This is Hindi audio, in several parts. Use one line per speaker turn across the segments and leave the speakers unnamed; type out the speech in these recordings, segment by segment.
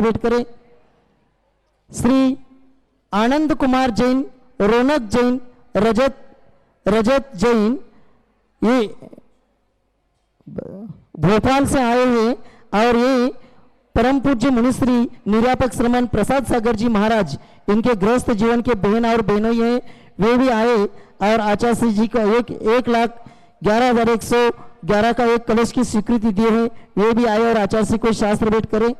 भेंट करें। श्री आनंद कुमार जैन, रौनक जैन, रजत जैन, ये भोपाल से आए हैं और ये परम पूज्य मुनिश्री निर्यापक श्रमण प्रसाद सागर जी महाराज, इनके गृहस्थ जीवन के बहन और बहनों हैं, वे भी आए और आचार्य जी को 1,11,111 का एक कलश की स्वीकृति दिए हैं, वे भी आए और आचार्य जी को शास्त्र भेंट करें।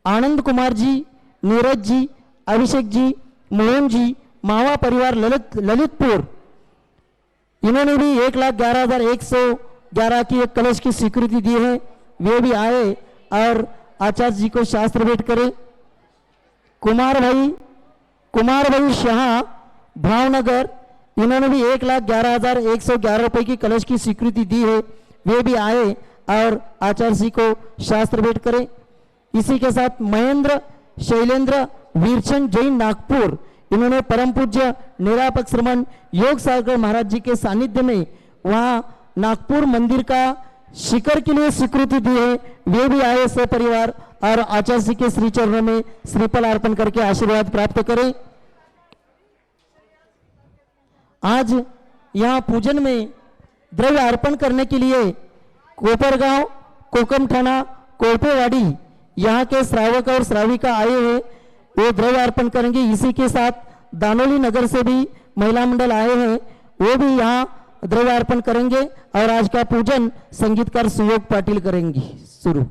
आनंद कुमार जी, नीरज जी, अभिषेक जी, मोहन जी, मावा परिवार ललितपुर, इन्होंने भी 1,11,111 की एक कलश की स्वीकृति दी है, वे भी आए और आचार्य जी को शास्त्र भेंट करें। कुमार भाई शाह भावनगर, इन्होंने भी 1,11,111 रुपए की कलश की स्वीकृति दी है, वे भी आए और आचार्य जी को शास्त्र भेंट करें। इसी के साथ महेंद्र शैलेंद्र वीरचंद जैन नागपुर, इन्होंने परम पूज्य निरापक श्रमण योग सागर महाराज जी के सानिध्य में वहां नागपुर मंदिर का शिखर के लिए स्वीकृति दी है, वे भी आए सपरिवार और आचार्य जी के श्री चरणों में श्रीफल अर्पण करके आशीर्वाद प्राप्त करें। आज यहाँ पूजन में द्रव्य अर्पण करने के लिए कोपरगांव, कोकम थाना, कोल्पेवाड़ी यहाँ के श्रावक और श्राविका आए हैं, वो द्रव्य अर्पण करेंगे। इसी के साथ दानोली नगर से भी महिला मंडल आए हैं, वो भी यहाँ द्रव्य अर्पण करेंगे और आज का पूजन संगीतकार सुयोग पाटिल करेंगे। शुरू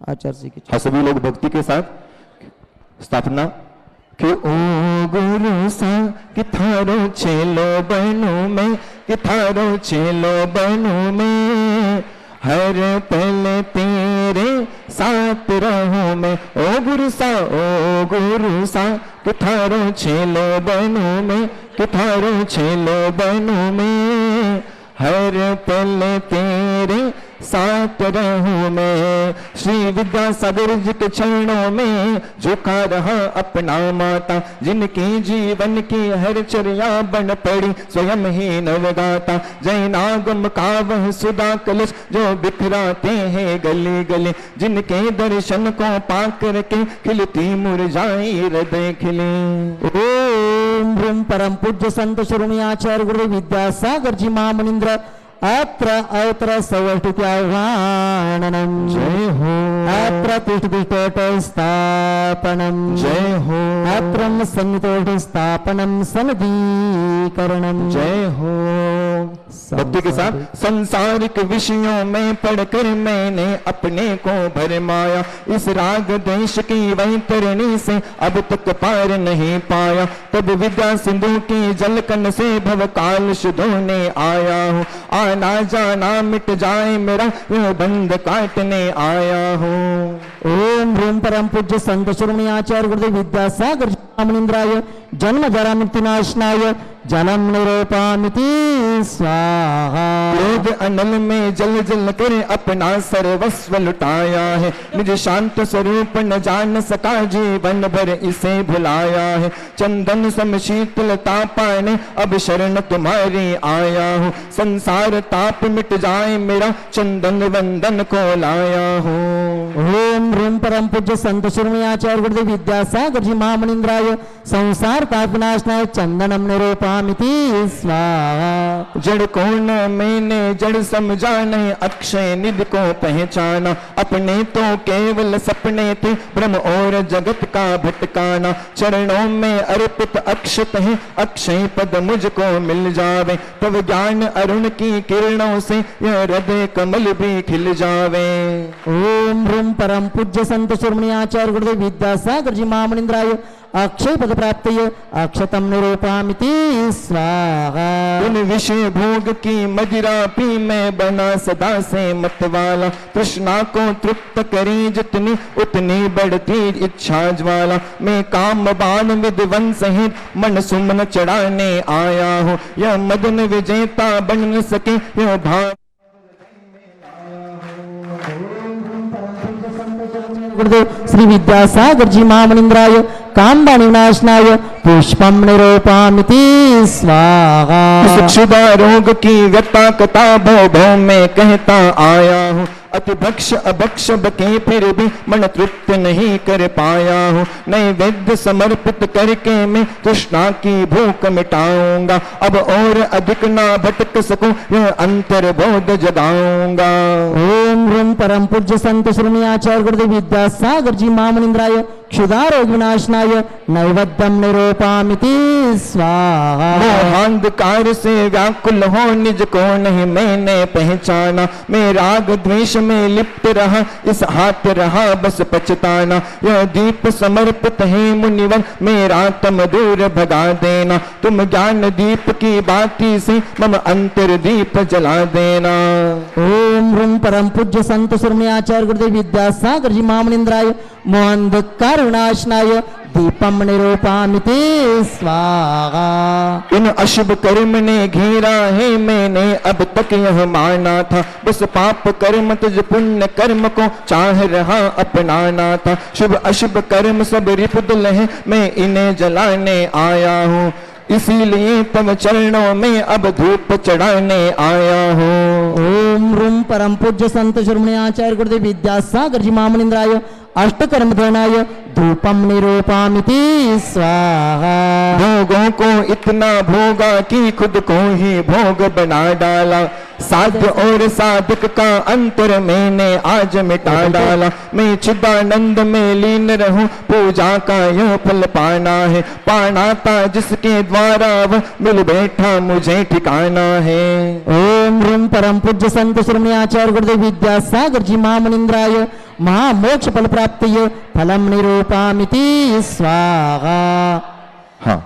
आचार्य जी के
सभी लोग भक्ति के साथ स्थापना कि ओ गुरु सा कि थारो चेलो बनो में, कि थारो चेलो बनो में, हर पल तेरे साथ रहूं मैं। ओ गुरु सा कि थारो चेलो बनो में, कि थारो चेलो बनो में, हर पल तेरे साथ रहूं मैं। श्री विद्यासागर जी के चरणों में झुका रहा अपना माता, जिनकी जीवन की हर चर्या बन पड़ी स्वयं ही नवगाता। जैनागम का वह सुधा कलश जो बिखराते हैं गली गली, जिनके दर्शन को पाकर के खिलती मुरझाई हृदय खिले।
ओम ब्रह्म परम पूज्य संत शिरोमणि आचार्य गुरु विद्यासागर जी महामुनीन्द्र अत्र अवतर सवर्तित्याह्वाननम
जय हो।
अत्र तिष्ठतिष्ठोट स्थापनम
जय हो।
अत्रम संतोष स्थापनम सनदीकरणम
जय हो। भक्ति के साथ संसारिक विषयों में पढ़कर मैंने अपने को भरमाया, इस राग देश की वैतरणी से अब तक पार नहीं पाया। तब विद्या सिंधु की जलकन से भव काल धोने आया हूँ, आना जाना मिट जाए मेरा यह बंध काटने आया हूँ।
ओम ह्रीं परम पूज्य संत शिरोमणि आचार्य गुरुदेव विद्यासागर मुनीन्द्राय जन्म जरा मृत्यु नाशनाय जलम निरूपामिति स्वाहा।
क्रोध अनल में जल जल कर अपना सर्वस्व लुटाया है, निज शांत स्वरूप न जान सका जीवन भर इसे भुलाया है। चंदन सम शीतलता पाने अब शरण तुम्हारी आया हूँ, संसार ताप मिट जाए मेरा चंदन वंदन को लाया हूँ।
ओम ह्रीं परम पूज्य संत शिरोमणि आचार्य गुरुदेव विद्यासागर जी महामुनीन्द्राय संसार ताप विनाशनाय चंदनम निरूपामिति स्वाहा।
जड़ को न मैंने जड़ समझा नहीं अक्षय निधि को पहचाना, अपने तो केवल सपने थे ब्रह्म और जगत का भटकाना। चरणों में अर्पित अक्षत है अक्षय पद मुझको मिल जावे, तब ज्ञान अरुण की किरणों से यह हृदय कमल भी खिल जावे।
ओम ह्रीं परम पूज्य संत शिरोमणि आचार्य गुरुदेव विद्यासागर जी महामुनीन्द्राय अक्षय पद प्राप्तये अक्षतम निरूपामिति स्वाहा।
उन विषय भोग की मदिरा पी मैं बना सदा से मतवाला, तृष्णा को तृप्त करी जितनी उतनी बढ़ती इच्छा ज्वाला। मैं काम बाण विद्वन सहित मन सुमन चढ़ाने आया हूँ, यह मदन विजेता बन न सके यह भाव।
गुरुदेव श्री विद्यासागर जी महामुनीन्द्राय कामबाण विनाशनाय पुष्पम निरूपामिति स्वाहा।
क्षुधा रोग की व्यथा कथा भव भव में कहता आया हूँ, अति भक्ष अभक्ष बके फिर भी मन तृप्त नहीं कर पाया हूँ। नैवेद्य समर्पित करके मैं तृष्णा की भूख मिटाऊंगा। अब और अधिक ना भटक सकूं, यह अंतर बोध जगाऊंगा।
ओम ह्रीं परम पूज्य संत श्री आचार्य गुरुदेव विद्यासागर जी महामुनिंद्राय क्षुधारोग विनाशनाय नैवेद्यम निरूपामिति स्वाहा।
मोहांधकार से व्याकुल हो निज को नहीं मैंने पहचाना। मैं राग द्वेष में लिप्त रहा, इस हाथ रहा बस पछताना। यह दीप समर्पित है मुनिवर, मेरा तम दूर भगा देना। तुम ज्ञान दीप की बाती से मम अंतर दीप जला देना।
ओम ह्रीं परम पूज्य संत श्री आचार्य गुरुदेव विद्यासागर जी महामुनिंद्राय मोहांधकार विनाशनाय दीपम निरूपामिति स्वाहा।
इन अशुभ कर्म ने घेरा है, मैंने अब तक यह माना था। बस पाप कर्म तुझ पुण्य कर्म को चाह रहा अपनाना था। शुभ अशुभ कर्म सब रिपुदल है, मैं इन्हें जलाने आया हूँ। इसीलिए तब चरणों में अब धूप चढ़ाने आया हूँ।
ओम ह्रीं परम पूज्य संत श्री आचार्य गुरुदेव विद्यासागर जी महामुनिंद्राय अष्टकर्म ध्यानाय धूपम निरूपामिति स्वाहा।
भोगों को इतना भोगा कि खुद को ही भोग बना डाला। साध्य और साधक का अंतर मैंने आज मिटा डाला। मैं चिदानंद में लीन रहूं, पूजा का यह फल पाना है। पाना था जिसके द्वारा वह मिल बैठा मुझे ठिकाना है।
ओम ह्रीं परम पूज्य संत श्री आचार्य गुरुदेव विद्यासागर जी महामुनिंद्राय महामोक्ष फल प्राप्तिय फलम निरूपामिति स्वाहा।
हाँ,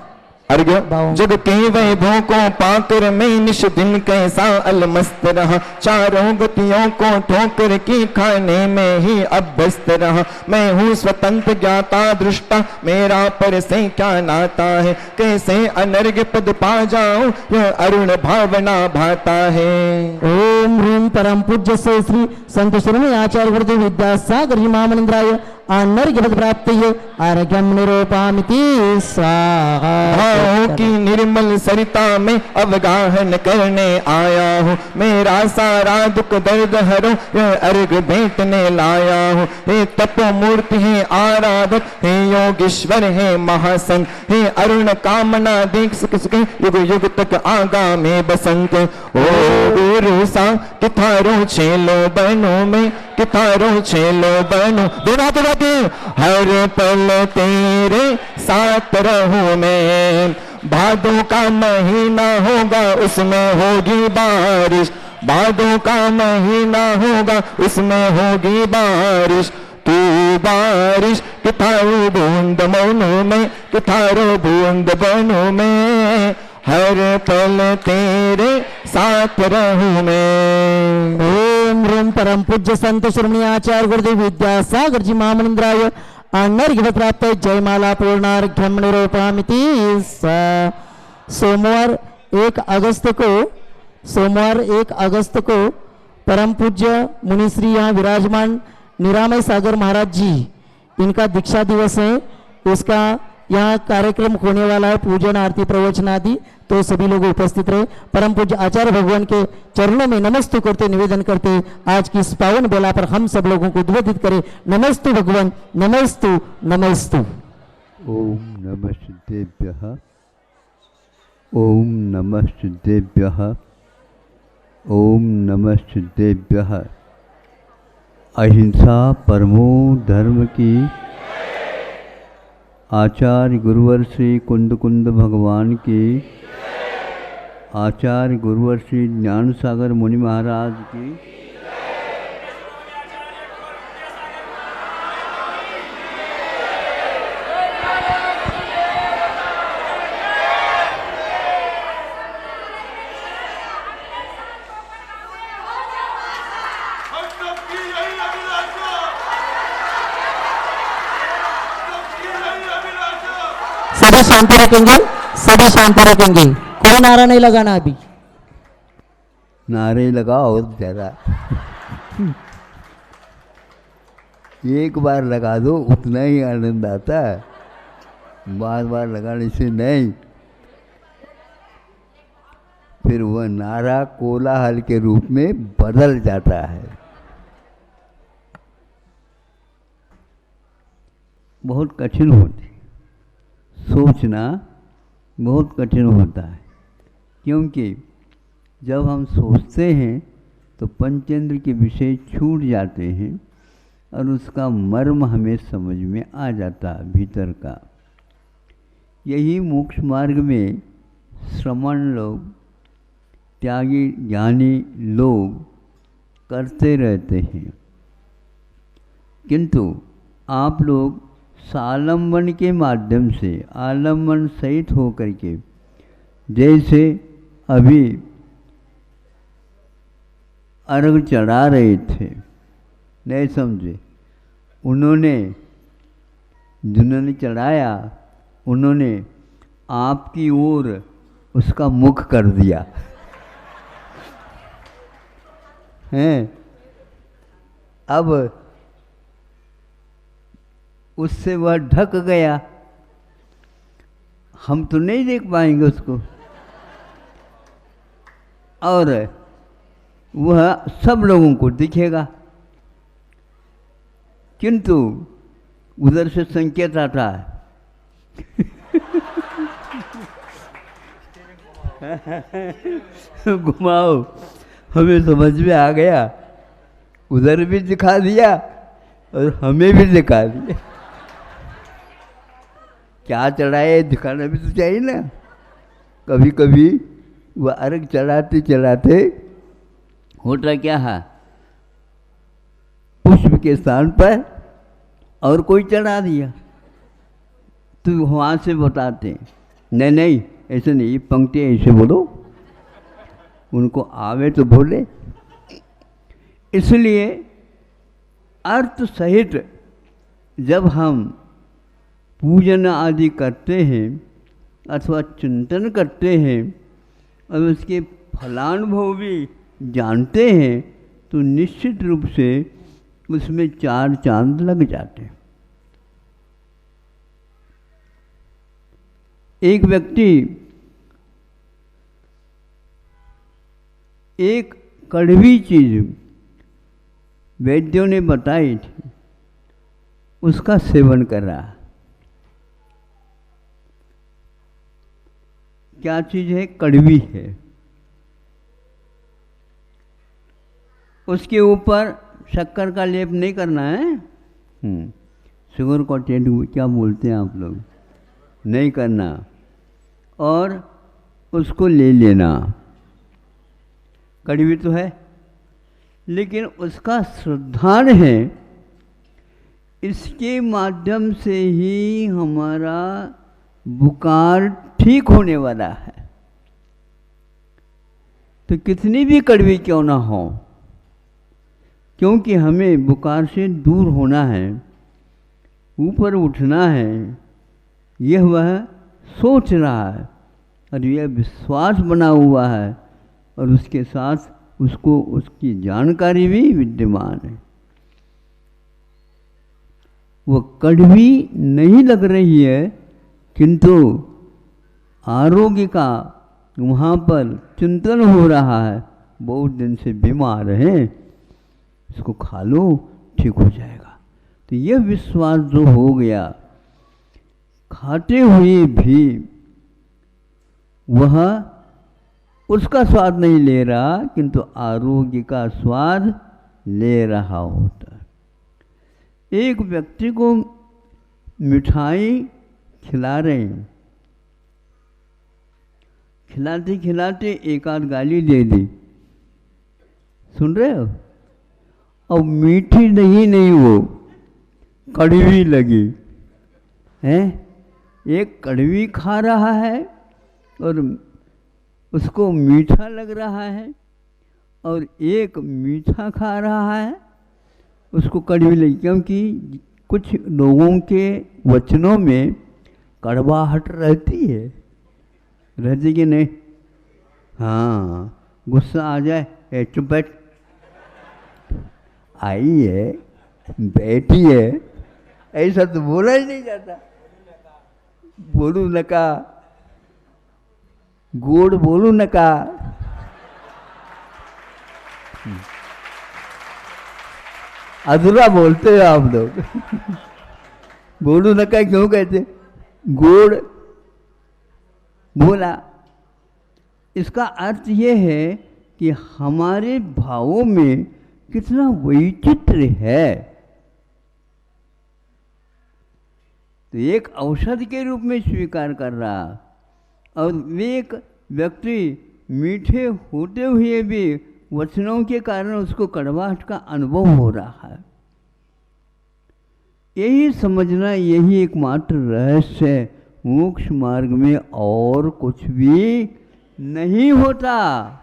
अर्घ्य। जग के वैभव को पाकर मैं निश दिन कैसा अलमस्त रहा। चारों गतियों को ठोकर की खाने में ही अब व्यस्त रहा। मैं हूँ स्वतंत्र ज्ञाता दृष्टा, मेरा पर से क्या नाता है। कैसे अनर्घ्य पद पा जाऊं, यह अरुण भावना भाता है।
ओम ह्रीं परम पूज्य से श्री संत श्री आचार्य गुरुदेव विद्यासागर जी महामुनिंद्राय अनर्घ्य पद प्राप्तिय अर्घ्यम निरूपामिति स्वाहा।
भावों की निर्मल सरिता में अवगाहन करने आया हूँ। मेरा सारा दुख दर्द हरो, यह अर्घ भेंटने लाया हूँ। हे तपो मूर्ति है आराधक, हे योगेश्वर है महासंत, हे अरुण कामना देख सके युग युग तक आगामी बसंत। ओ गुरु सा किथारो छेलो बनो में, किथारो छेलो बनो दोनों तो हर पल तेरे साथ रहूं मैं। भादों का महीना होगा उसमें होगी बारिश, भादों का महीना होगा उसमें होगी बारिश। तू बारिश किथारो बूंद मनो में, किथारो बूंद बनो में। हर पल तेरे साथ रहूं मैं।
ओम ह्रीं परम पूज्य संत श्री आचार्य गुरुदेव विद्यासागर जी महामुनिंद्राय अनर्घ्य प्राप्त जयमाला पूर्णार्घ्यम निरूपामिति। सोमवार 1 अगस्त को परम पूज्य मुनिश्री यहाँ विराजमान निरामय सागर महाराज जी, इनका दीक्षा दिवस है। इसका यहाँ कार्यक्रम होने वाला है, पूजन आरती प्रवचन आदि, तो सभी लोग उपस्थित रहे। परम पूज्य आचार्य भगवान के चरणों में नमस्तु करते निवेदन करते आज की इस पावन बेला पर हम सब लोगों को उद्बोधित करें। नमस्तु भगवान, नमस्तु नमस्तु।
ओम नमः सिद्धेभ्यः, ओम नमः सिद्धेभ्यः, ओम नमः सिद्धेभ्यः। अहिंसा परमो धर्म की। आचार्य गुरुवर श्री कुंद कुंद भगवान की, आचार्य गुरुवर श्री ज्ञान सागर मुनि महाराज की।
सभी शांति रखेंगे, सभी शांति रखेंगे। कोई नारा नहीं लगाना अभी।
नारे लगाओ जरा। एक बार लगा दो, उतना ही आनंद आता है, बार बार लगाने से नहीं। फिर वह नारा कोलाहल के रूप में बदल जाता है। बहुत कठिन होती है, सोचना बहुत कठिन होता है, क्योंकि जब हम सोचते हैं तो पंचेंद्र के विषय छूट जाते हैं और उसका मर्म हमें समझ में आ जाता है भीतर का। यही मोक्ष मार्ग में श्रमण लोग, त्यागी ज्ञानी लोग करते रहते हैं, किंतु आप लोग सालंबन के माध्यम से आलम्बन सहित होकर के, जैसे अभी अर्घ चढ़ा रहे थे, नहीं समझे, उन्होंने जिन्होंने चढ़ाया उन्होंने आपकी ओर उसका मुख कर दिया हैं। अब उससे वह ढक गया, हम तो नहीं देख पाएंगे उसको, और वह सब लोगों को दिखेगा, किंतु उधर से संकेत आता है घुमाओ, हमें समझ में आ गया, उधर भी दिखा दिया और हमें भी दिखा दिया। क्या चढ़ाए दिखाना भी तो चाहिए ना। कभी कभी वह अर्घ चढ़ाते चढ़ाते होता क्या है, पुष्प के स्थान पर और कोई चढ़ा दिया, तो वहाँ से बताते नहीं नहीं ऐसे नहीं, पंक्ति ऐसे बोलो, उनको आवे तो बोले। इसलिए अर्थ सहित जब हम पूजन आदि करते हैं अथवा चिंतन करते हैं और उसके फलानुभव भी जानते हैं, तो निश्चित रूप से उसमें चार चांद लग जाते हैं। एक व्यक्ति एक कड़वी चीज वैद्यों ने बताई थी, उसका सेवन कर रहा। क्या चीज है? कड़वी है। उसके ऊपर शक्कर का लेप नहीं करना है, शुगर कॉटेड क्या बोलते हैं आप लोग, नहीं करना, और उसको ले लेना। कड़वी तो है, लेकिन उसका श्रद्धान है, इसके माध्यम से ही हमारा बुखार ठीक होने वाला है। तो कितनी भी कड़वी क्यों ना हो, क्योंकि हमें बुखार से दूर होना है, ऊपर उठना है, यह वह सोच रहा है और यह विश्वास बना हुआ है, और उसके साथ उसको उसकी जानकारी भी विद्यमान है। वो कड़वी नहीं लग रही है, किंतु आरोग्य का वहाँ पर चिंतन हो रहा है, बहुत दिन से बीमार हैं, इसको खा लो ठीक हो जाएगा। तो यह विश्वास जो हो गया, खाते हुए भी वह उसका स्वाद नहीं ले रहा, किंतु आरोग्य का स्वाद ले रहा होता है। एक व्यक्ति को मिठाई खिला रहे हैं, खिलाते खिलाते एक आध गाली दे दी, सुन रहे हो, और मीठी नहीं वो कड़वी लगी है। एक कड़वी खा रहा है और उसको मीठा लग रहा है, और एक मीठा खा रहा है उसको कड़वी लगी, क्योंकि कुछ लोगों के वचनों में कड़वाहट रहती है, रहती कि नहीं? हाँ, गुस्सा आ जाए, चुप बैठ, आई है बैठी है, ऐसा तो बोला ही नहीं जाता। बोलू नका, गोड़ बोलू नका। अधूरा बोलते हो आप लोग। गोड़ू नक्का क्यों कहते? गोड़ भोला। इसका अर्थ ये है कि हमारे भावों में कितना वैचित्र्य है। तो एक औषधि के रूप में स्वीकार कर रहा, और एक व्यक्ति मीठे होते हुए भी वचनों के कारण उसको कड़वाहट का अनुभव हो रहा है। यही समझना, यही एकमात्र रहस्य है मोक्ष मार्ग में, और कुछ भी नहीं होता।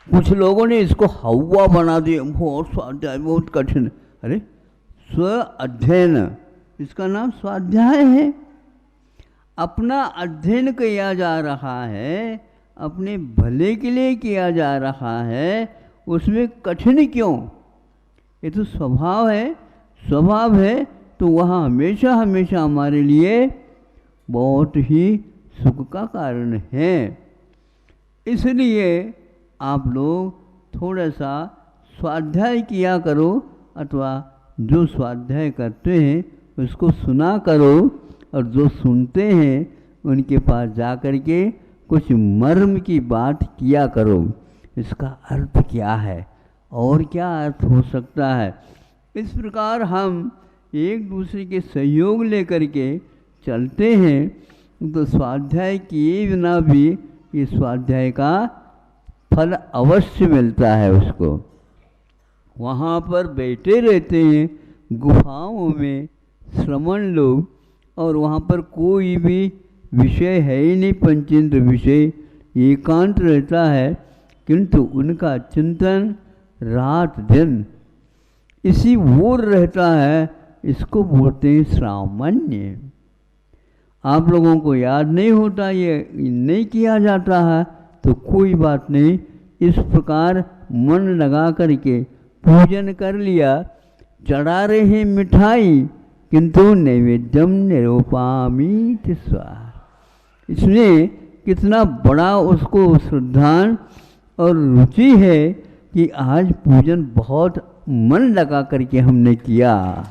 कुछ लोगों ने इसको हवा बना दिया, बहुत स्वाध्याय बहुत कठिन। अरे स्व अध्ययन, इसका नाम स्वाध्याय है। अपना अध्ययन किया जा रहा है, अपने भले के लिए किया जा रहा है, उसमें कठिन क्यों? ये तो स्वभाव है। स्वभाव है तो वहाँ हमेशा हमेशा हमारे लिए बहुत ही सुख का कारण है। इसलिए आप लोग थोड़ा सा स्वाध्याय किया करो, अथवा जो स्वाध्याय करते हैं उसको सुना करो, और जो सुनते हैं उनके पास जा कर के कुछ मर्म की बात किया करो। इसका अर्थ क्या है और क्या अर्थ हो सकता है? इस प्रकार हम एक दूसरे के सहयोग लेकर के चलते हैं तो स्वाध्याय किए बिना भी ये स्वाध्याय का फल अवश्य मिलता है उसको। वहाँ पर बैठे रहते हैं गुफाओं में श्रमण लोग, और वहाँ पर कोई भी विषय है ही नहीं, पंचेंद्र विषय, एकांत रहता है, किंतु उनका चिंतन रात दिन इसी ओर रहता है। इसको बोलते हैं सामान्य। आप लोगों को याद नहीं होता, ये नहीं किया जाता है तो कोई बात नहीं। इस प्रकार मन लगा करके पूजन कर लिया, चढ़ा रहे हैं मिठाई, किंतु नैवेद्यम निरूपामी स्वाहा। इसमें कितना बड़ा उसको श्रद्धा और रुचि है कि आज पूजन बहुत मन लगा करके हमने किया।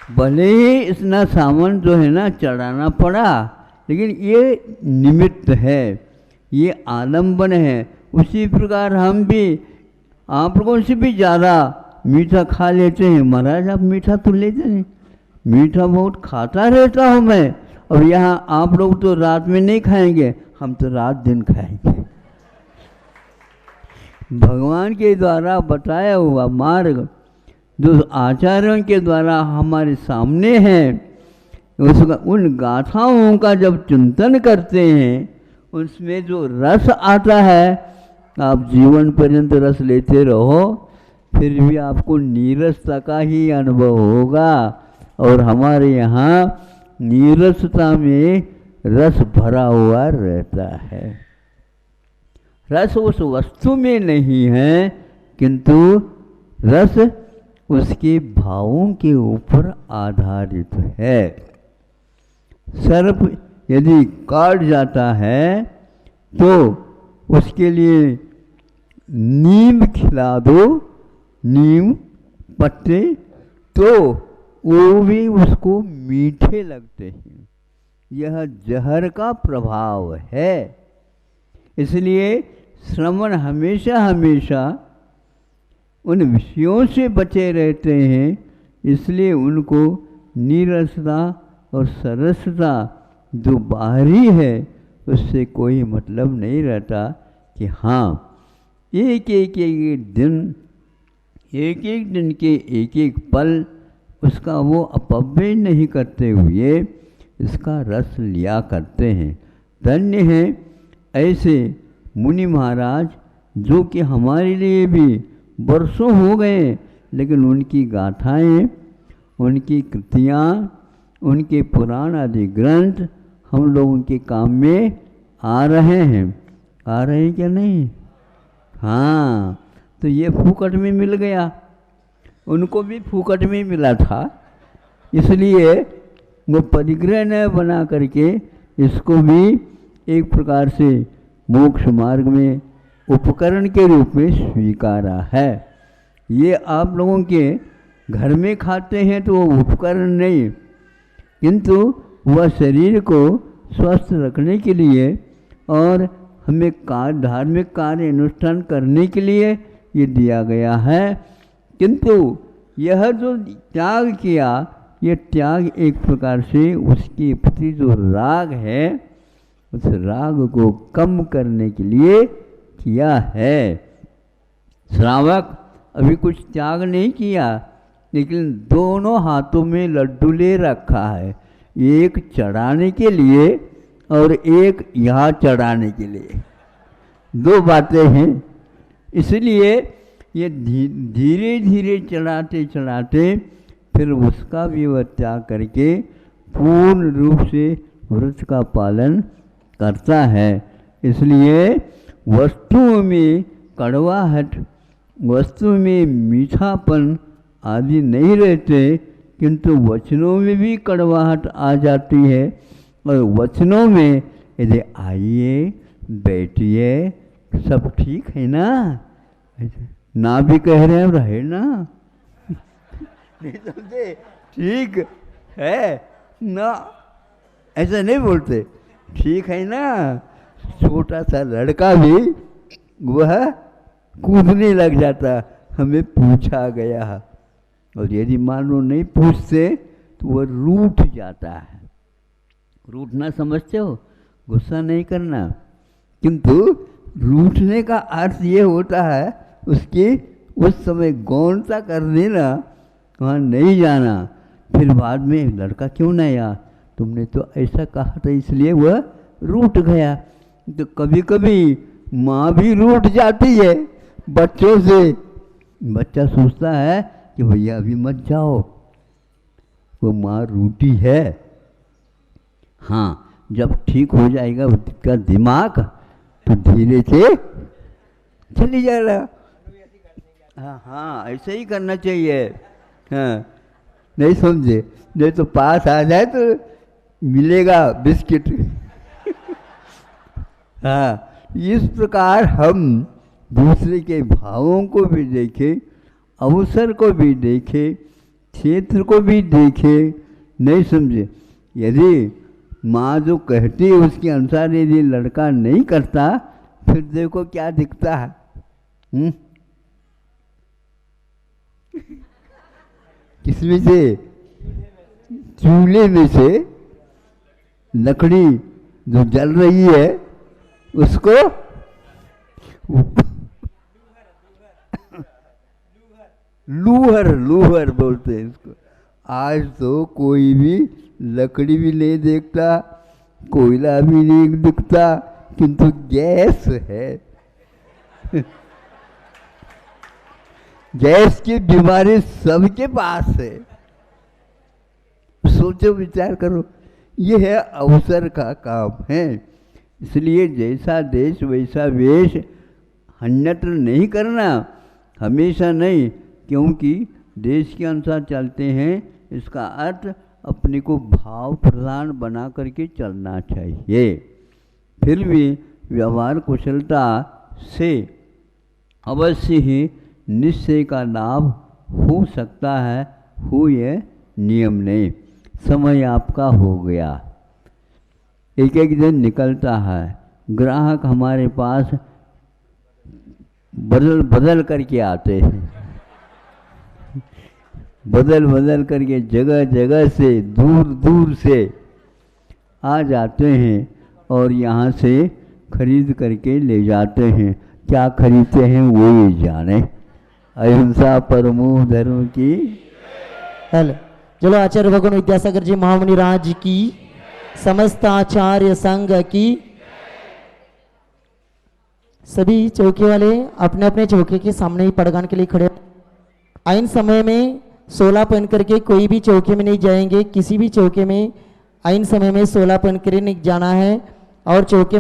भले ही इतना सामान जो है ना चढ़ाना पड़ा, लेकिन ये निमित्त है, ये आलम्बन है। उसी प्रकार हम भी आप लोगों से भी ज़्यादा मीठा खा लेते हैं। महाराज आप मीठा तो लेते नहीं, मीठा बहुत खाता रहता हूँ मैं, और यहाँ आप लोग तो रात में नहीं खाएंगे, हम तो रात दिन खाएंगे। भगवान के द्वारा बताया हुआ मार्ग जो आचार्यों के द्वारा हमारे सामने है, उसका उन गाथाओं का जब चिंतन करते हैं, उसमें जो रस आता है, आप जीवन पर्यंत रस लेते रहो, फिर भी आपको नीरसता का ही अनुभव होगा। और हमारे यहाँ नीरसता में रस भरा हुआ रहता है। रस उस वस्तु में नहीं है, किंतु रस उसके भावों के ऊपर आधारित है। सर्प यदि काट जाता है तो उसके लिए नीम खिला दो, नीम पत्ते, तो वो भी उसको मीठे लगते हैं। यह जहर का प्रभाव है। इसलिए श्रमण हमेशा हमेशा उन विषयों से बचे रहते हैं, इसलिए उनको नीरसता और सरसता जो बाहरी है उससे कोई मतलब नहीं रहता। कि हाँ, एक एक दिन के एक एक पल उसका वो अपव्यय नहीं करते हुए इसका रस लिया करते हैं। धन्य हैं ऐसे मुनि महाराज जो कि हमारे लिए भी वर्षों हो गए, लेकिन उनकी गाथाएं, उनकी कृतियाँ, उनके पुराण आदि ग्रंथ हम लोगों के काम में आ रहे हैं। आ रहे हैं क्या नहीं? हाँ, तो ये फूकट में मिल गया, उनको भी फूकट में मिला था, इसलिए वो परिग्रह न बना करके इसको भी एक प्रकार से मोक्ष मार्ग में उपकरण के रूप में स्वीकारा है। ये आप लोगों के घर में खाते हैं तो वो उपकरण नहीं, किंतु वह शरीर को स्वस्थ रखने के लिए और हमें धार्मिक कार्य अनुष्ठान करने के लिए ये दिया गया है। किंतु यह जो त्याग किया, ये त्याग एक प्रकार से उसके प्रति जो राग है उस राग को कम करने के लिए किया है। श्रावक अभी कुछ त्याग नहीं किया, लेकिन दोनों हाथों में लड्डू ले रखा है, एक चढ़ाने के लिए और एक यहाँ चढ़ाने के लिए, दो बातें हैं। इसलिए ये धीरे धीरे चढ़ाते चढ़ाते फिर उसका भी वह त्याग करके पूर्ण रूप से व्रत का पालन करता है। इसलिए वस्तुओं में कड़वाहट, वस्तु में मीठापन आदि नहीं रहते, किंतु वचनों में भी कड़वाहट आ जाती है। और वचनों में यदि आइए बैठिए सब ठीक है ना भी कह रहे हैं रहे ना, नहीं समझे, ठीक है ना, ऐसा नहीं बोलते, ठीक है ना। छोटा सा लड़का भी वह कूदने लग जाता, हमें पूछा गया, और यदि मानो नहीं पूछते तो वह रूठ जाता है। रूठना समझते हो, गुस्सा नहीं करना, किंतु रूठने का अर्थ ये होता है उसकी उस समय गौणता कर देना, वहाँ नहीं जाना। फिर बाद में लड़का क्यों नहीं आया, तुमने तो ऐसा कहा था इसलिए वह रूठ गया। तो कभी कभी माँ भी रूठ जाती है बच्चों से। बच्चा सोचता है कि भैया अभी मत जाओ, वो माँ रूठी है। हाँ, जब ठीक हो जाएगा उसका दिमाग तो धीरे से चली जाएगा। हाँ, ऐसे ही करना चाहिए। हाँ, नहीं समझे, नहीं तो पास आ जाए तो मिलेगा बिस्किट। हाँ, इस प्रकार हम दूसरे के भावों को भी देखें, अवसर को भी देखें, क्षेत्र को भी देखें। नहीं समझे, यदि माँ जो कहती है उसके अनुसार यदि लड़का नहीं करता, फिर देखो क्या दिखता है। किसमें से, चूल्हे में से लकड़ी जो जल रही है उसको लूहर बोलते हैं इसको। आज तो कोई भी लकड़ी भी नहीं देखता, कोयला भी नहीं दिखता, किंतु गैस है। गैस की बीमारी सबके पास है। सोचो, विचार करो, ये है अवसर का काम है। इसलिए जैसा देश वैसा वेश, अन्यत्र नहीं करना, हमेशा नहीं, क्योंकि देश के अनुसार चलते हैं। इसका अर्थ अपने को भाव प्रधान बना करके चलना चाहिए। फिर भी व्यवहार कुशलता से अवश्य ही निश्चय का लाभ हो सकता है, हो ये नियम नहीं। समय आपका हो गया, एक एक दिन निकलता है, ग्राहक हमारे पास बदल करके आते हैं, बदल करके जगह जगह से, दूर दूर से आ जाते हैं और यहाँ से खरीद करके ले जाते हैं। क्या खरीदते हैं वो ही जाने। अहिंसा परमो धर्म की।
हेलो, चलो आचार्य भगवान विद्यासागर जी महामुनि राज की, समस्त आचार्य संघ की। सभी चौके वाले अपने अपने चौके के सामने ही पड़गान के लिए खड़े। आइन समय में 16 पहन करके कोई भी चौके में नहीं जाएंगे। किसी भी चौके में आइन समय में 16 पहन कर नहीं जाना है। और चौके